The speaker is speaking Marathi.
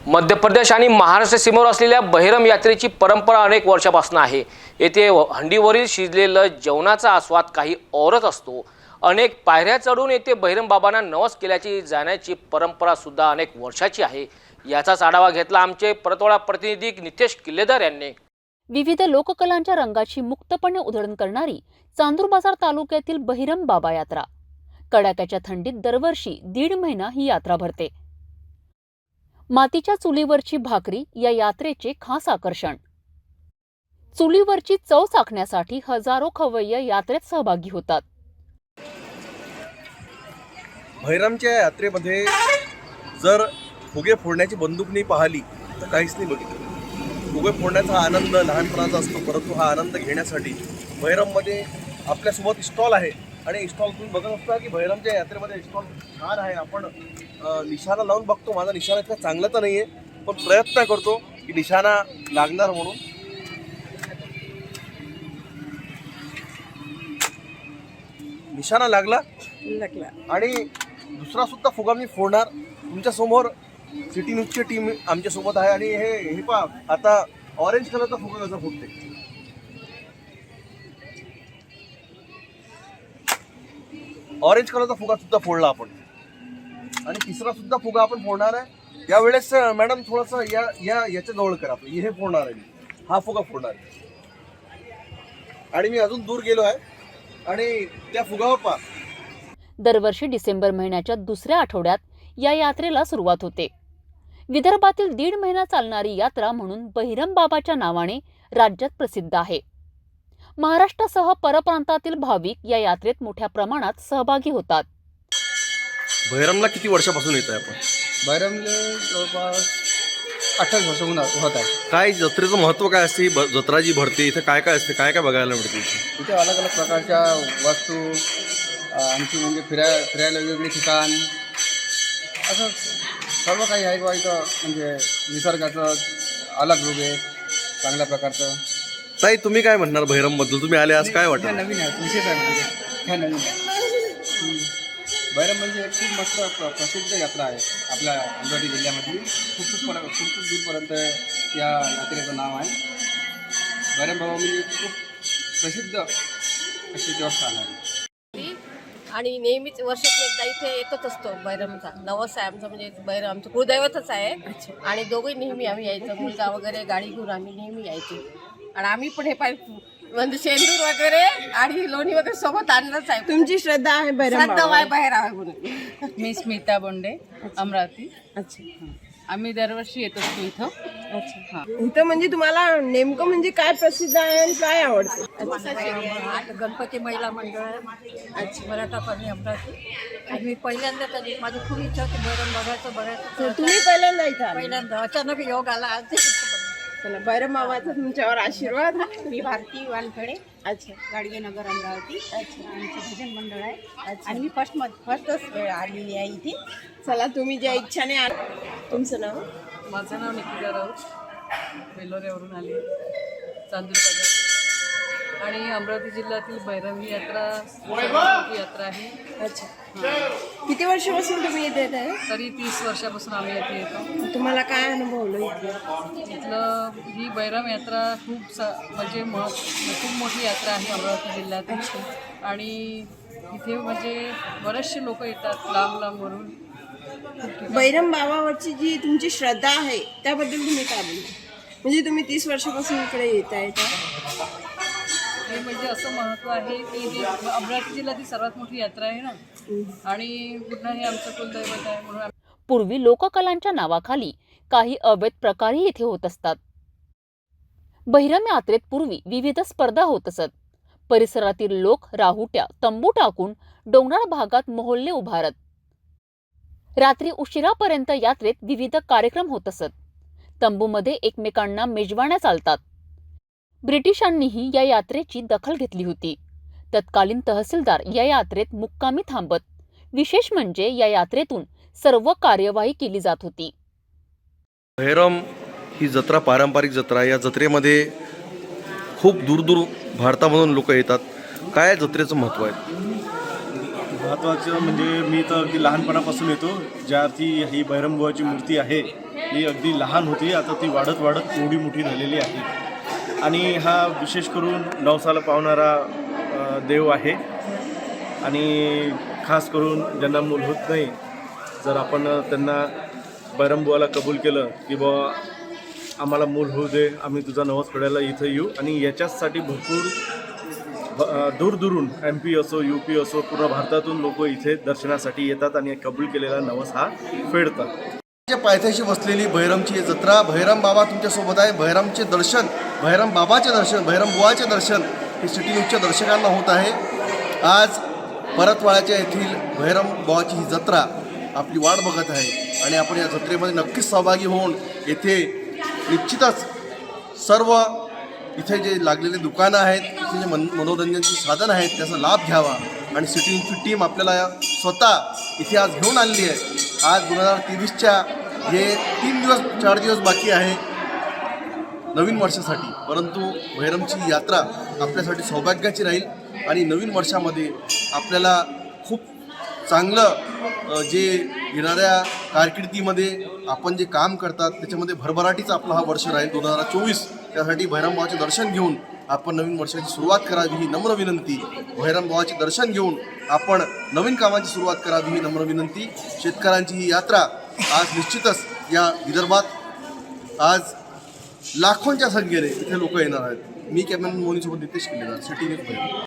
मध्य प्रदेश आणि महाराष्ट्र सीमेवर असलेल्या बहिरम यात्रेची परंपरा अनेक वर्षापासून आहे। येथे हंडीवरील शिजलेलं जेवणाचा आस्वाद काही औरच असतो। अनेक पायऱ्या चढून येथे बहिरम बाबांना नवस केल्याची जाण्याची परंपरा सुद्धा अनेक वर्षाची आहे। याचाच आढावा घेतला आमचे परतवाडा प्रतिनिधी नितेश किल्लेदार यांनी। विविध लोककलांच्या रंगाची मुक्तपणे उधळण करणारी चांदूर बाजार तालुक्यातील बहिरम बाबा यात्रा। कडाक्याच्या थंडीत दरवर्षी 1.5 महिना ही यात्रा भरते। मातीच्या चुलीवरची भाकरी या यात्रेचे खास आकर्षण। चुलीवरची चव चाखण्यासाठी हजारो खवय्ये यात्रेत सहभागी होतात। बहिरमच्या यात्रेमध्ये जर फुगे फोडण्याची बंदूक नाही पाहिली तर काहीच नाही बघितलं। फुगे फोडण्याचा आनंद लहानपणाचा असतो, परंतु हा आनंद घेण्यासाठी बहिरममध्ये आपल्यासोबत स्टॉल आहे आणि स्टॉल तुम्ही बघत असता की बहिरमच्या यात्रेमध्ये स्टॉल छान आहे। आपण निशाणा लावून बघतो, माझा निशाणा इतका चांगला तर नाही आहे, पण प्रयत्न करतो की निशाणा लागणार म्हणून। निशाणा लागला आणि दुसरा सुद्धा फुगा मी फोडणार। तुमच्या समोर सिटी न्यूजची टीम आमच्या सोबत आहे आणि हे पहा आता ऑरेंज कलरचा फुगा कसा फुटते। ऑरेंज कलरचा फुगा सुद्धा फोडला आपण आणि तिसरा सुद्धा फुगा आपण फोडणार आहे। यावेळेस मॅडम थोडंसं याच्या जवळ करा, हे फोडणार आहे मी, हा फुगा फोडणार आहे आणि मी अजून दूर गेलो आहे आणि त्या फुगावर पहा। दरवर्षी डिसेंबर महिन्याच्या दुसऱ्या आठवड्यात या यात्रेला सुरुवात होते। विदर्भातील 1.5 महिना चालणारी यात्रा म्हणून बहिरम बाबाच्या नावाने राज्यात प्रसिद्ध आहे। महाराष्ट्रासह परप्रांतातील भाविक या यात्रेत मोठ्या प्रमाणात सहभागी होतात। बहिरमला किती वर्षापासून येत आहे आपण? बहिरमला जवळपास 28 वर्ष होत आहे। काय जत्रेचं महत्त्व काय असते? जत्रा जी भरते इथं काय काय असते, काय काय बघायला मिळते इथे अलग अलग प्रकारच्या वस्तू, आणखी म्हणजे फिरायला वेगवेगळे ठिकाण, असं सर्व काही आहे बा इथं। म्हणजे निसर्गाचं अलग रूप आहे चांगल्या प्रकारचं। ताई तुम्ही काय म्हणणार बहिरमबद्दल? तुम्ही आले आज, काय वाटतं? नवीन आहे, विशेष आहे, म्हणजे ह्या नवीन आहे। बहिरम म्हणजे खूप मस्त प्रसिद्ध यात्रा आहे आपल्या अमरावती जिल्ह्यामध्ये। खूप दूरपर्यंत या यात्रेचं नाव आहे। बहिरम बाबा म्हणजे खूप प्रसिद्ध अशी देवस्थान आहे आणि नेहमीच वर्षातून एकदा इथे येतच असतो। बहिरमचा नवस आहे आमचं, म्हणजे बहिरम आमचं कुळदैवतच आहे आणि दोघंही नेहमी आम्ही यायचं, मुलगा वगैरे गाडी घेऊन आम्ही नेहमी यायचो आणि आम्ही पण हे म्हणजे शेंदूर वगैरे आणि लोणी वगैरे सोबत आणलंच आहे। तुमची श्रद्धा आहे बहिरम बाहेर आहे म्हणून। मी स्मिता बोंडे, अमरावती। अच्छा, आम्ही दरवर्षी येत असतो इथं। अच्छा, इथं म्हणजे तुम्हाला नेमकं म्हणजे काय प्रसिद्ध आहे आणि काय आवडतं? गणपती महिला मंडळ, अच्छा, मराठा कॉलनी अमरावती। आणि मी पहिल्यांदा तरी माझी खूप इच्छा होती बहिरम बघायचं। तुम्ही पहिल्यांदा इथं आले? पहिल्यांदा अचानक योग आला आज। चला, बहिरम बाबाचा तुमच्यावर आशीर्वाद। मी भारती वानखडे, अच्छा, गाडगे नगर अमरावती। अच्छा, आमचं भजन मंडळ आहे। अच्छा, आणि मी फर्स्टच वेळ आलेली आहे इथे। चला, तुम्ही ज्या इच्छाने आला। तुमचं नाव? माझं नाव निकिता राऊत, बेलोऱ्यावरून आली, चांदूर बाजार। आणि अमरावती जिल्ह्यातील बहिरम ही यात्रा मोठी यात्रा आहे। अच्छा, किती वर्षापासून तुम्ही इथे येत आहे? तरी 30 वर्षापासून आम्ही येथे येतो। तुम्हाला काय अनुभवलं इथलं? इथलं ही बहिरम यात्रा खूप म्हणजे खूप मोठी यात्रा आहे अमरावती जिल्ह्यात आणि इथे म्हणजे बरेचसे लोक येतात लांब लांबवरून। बहिरम बाबावरची जी तुमची श्रद्धा आहे त्याबद्दल तुम्ही काय बोलता? म्हणजे तुम्ही 30 वर्षापासून इकडे येत आहे का? हे म्हणजे असं महत्त्व आहे की ही अमरावती जिल्ह्यातील सर्वात मोठी यात्रा आहे ना, आणि पुन्हा हे आमचं कुलदैवत आहे म्हणून। पूर्वी लोककलांच्या नावाखाली काही अवैध प्रकारही इथे होत असतात। बहिरम यात्रेत पूर्वी विविध स्पर्धा होत असत। परिसरातील लोक राहुट्या, तंबू टाकून डोंगराळ भागात मोहल्ले उभारत रात्री उशिरापर्यंत यात्रेत विविध कार्यक्रम होत असत। तंबूमध्ये एकमेकांना मेजवान्या चालतात। ब्रिटिशांनीही या यात्रेची दखल घेतली होती। तत्कालीन तहसीलदार या यात्रेत मुक्कामी थांबत। विशेष म्हणजे या यात्रेतून सर्व कार्यवाही केली जात होती। बहिरम ही जत्रा पारंपरिक जत्रा आहे। या जत्रेमध्ये खूप दूर भारतामधून लोक येतात। काय जत्रेचं महत्त्व आहे? महत्त्वाचं म्हणजे मी तर अगदी लहानपणापासून येतो, ज्याची ही बहिरम बुवाची मूर्ती आहे ही अगदी लहान होती, आता ती वाढत वाढत एवढी मोठी झालेली आहे. आणि हा विशेष करून नवसाला पावणारा देव आहे. आणि खास करून ज्यांना मूल होत नाही, जर आपण त्यांना बैरमबुवाला कबूल केलं की बाबा आम्हाला मूल होऊ दे, आम्ही तुझा नवस फेडायला इथं येऊ. आणि याच्यासाठी भरपूर दूरदूरून MP असो UP असो पूर्ण भारतातून लोक इथे दर्शनासाठी येतात आणि कबूल केलेला नवस हा फेडतात. पायथ्याशी बसलेली भैरमची जत्रा, भैरम बाबा तुमच्यासोबत आहे. भैरमचे दर्शन, भैरम बाबाचे दर्शन, भैरम बुवाचे दर्शन हे सिटी न्यूजच्या दर्शकांना होत आहे. आज परतवाड्याच्या येथील भैरम बुवाची ही जत्रा आपली वाट बघत आहे आणि आपण या जत्रेमध्ये नक्कीच सहभागी होऊन येथे निश्चितच सर्व इथे जे लागलेले दुकानं आहेत, इथे जे मनोरंजनाची साधनं आहेत त्याचा लाभ घ्यावा. आणि सिटी न्यूजची टीम आपल्याला स्वतः इथे आज घेऊन आणली आहे. आज 2023च्या हे 4 दिवस बाकी आहे नवीन वर्षासाठी, परंतु भैरमची यात्रा आपल्यासाठी सौभाग्याची राहील. आणि नवीन वर्षामध्ये आपल्याला खूप चांगलं जे येणाऱ्या कारकिर्दीमध्ये आपण जे काम करतात त्याच्यामध्ये भरभराटीचा आपला हा वर्ष राहील 2024. त्यासाठी भैरम बाबाचे दर्शन घेऊन आपण नवीन वर्षाची सुरुवात करावी ही नम्र विनंती. भैरम बाबाचे दर्शन घेऊन आपण नवीन कामाची सुरुवात करावी ही नम्र विनंती. शेतकऱ्यांची ही यात्रा आज निश्चितच या विदर्भात आज लाखोंच्या संख्येने इथे लोक येणार आहेत. मी कॅमेरामॅन मोनीसोबत नितेश केलेला, सिटी न्यूज.